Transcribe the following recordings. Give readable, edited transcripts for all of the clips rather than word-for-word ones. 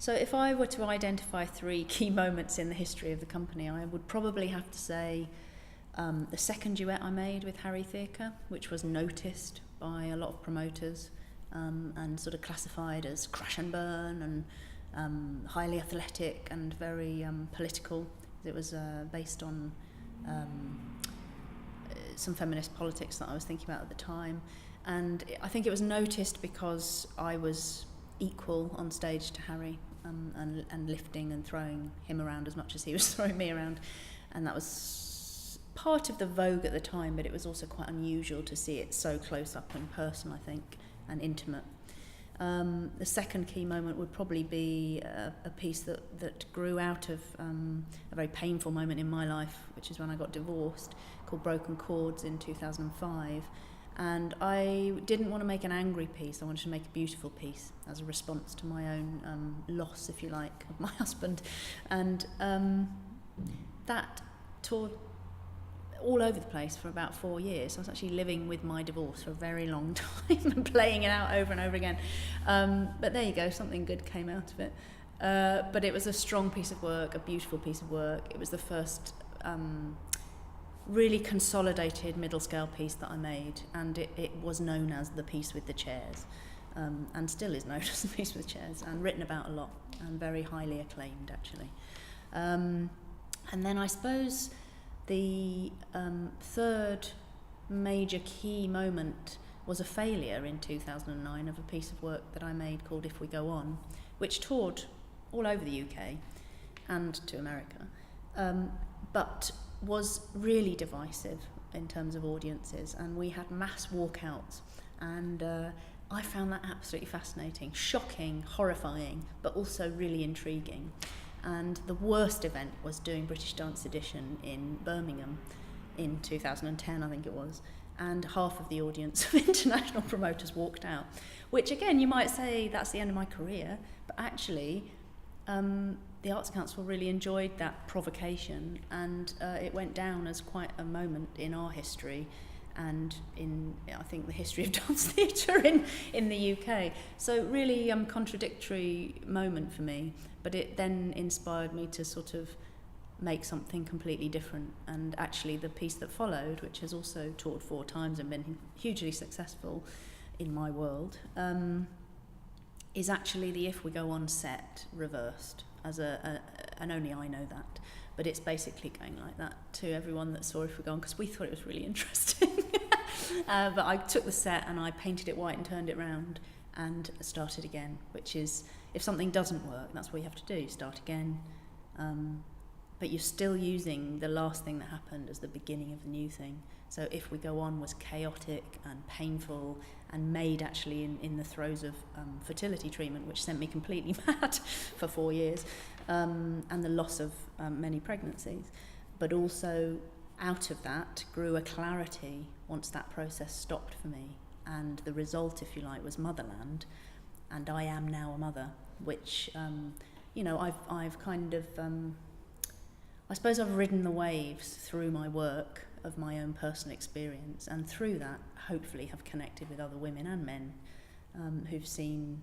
So if I were to identify 3 key moments in the history of the company, I would probably have to say the second duet I made with Harry Thierke, which was noticed by a lot of promoters and sort of classified as crash and burn and highly athletic and very political. It was based on some feminist politics that I was thinking about at the time. And I think it was noticed because I was equal on stage to Harry, and lifting and throwing him around as much as he was throwing me around. And that was part of the vogue at the time, but it was also quite unusual to see it so close up and personal, I think, and intimate. The second key moment would probably be a piece that grew out of a very painful moment in my life, which is when I got divorced, called Broken Chords in 2005. And I didn't want to make an angry piece, I wanted to make a beautiful piece as a response to my own loss, if you like, of my husband. And that toured all over the place for about 4 years. I was actually living with my divorce for a very long time and playing it out over and over again. But there you go, something good came out of it. But it was a strong piece of work, a beautiful piece of work. It was the first really consolidated middle scale piece that I made, and it was known as the piece with the chairs, and still is known as the piece with the chairs, and written about a lot, and very highly acclaimed actually. And then I suppose the third major key moment was a failure in 2009 of a piece of work that I made called If We Go On, which toured all over the UK and to America, but was really divisive in terms of audiences, and we had mass walkouts, and I found that absolutely fascinating, shocking, horrifying, but also really intriguing. And the worst event was doing British Dance Edition in Birmingham in 2010, I think it was, and half of the audience of international promoters walked out, which again you might say that's the end of my career, but actually the Arts Council really enjoyed that provocation, and it went down as quite a moment in our history and in, I think, the history of dance theatre in the UK. So really contradictory moment for me, but it then inspired me to sort of make something completely different. And actually the piece that followed, which has also toured 4 times and been hugely successful in my world, is actually the If We Go On set reversed, as and only I know that, but it's basically going like that to everyone that saw If We Go On, because we thought it was really interesting. But I took the set and I painted it white and turned it round and started again, which is, if something doesn't work, that's what you have to do, start again. But you're still using the last thing that happened as the beginning of the new thing. So If We Go On was chaotic and painful and made actually in the throes of fertility treatment, which sent me completely mad for 4 years, and the loss of many pregnancies. But also out of that grew a clarity once that process stopped for me. And the result, if you like, was Motherland. And I am now a mother, which, I've kind of... I suppose I've ridden the waves through my work of my own personal experience, and through that hopefully have connected with other women and men who've seen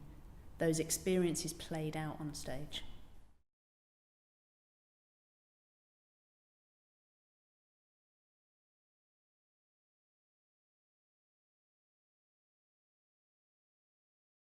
those experiences played out on stage.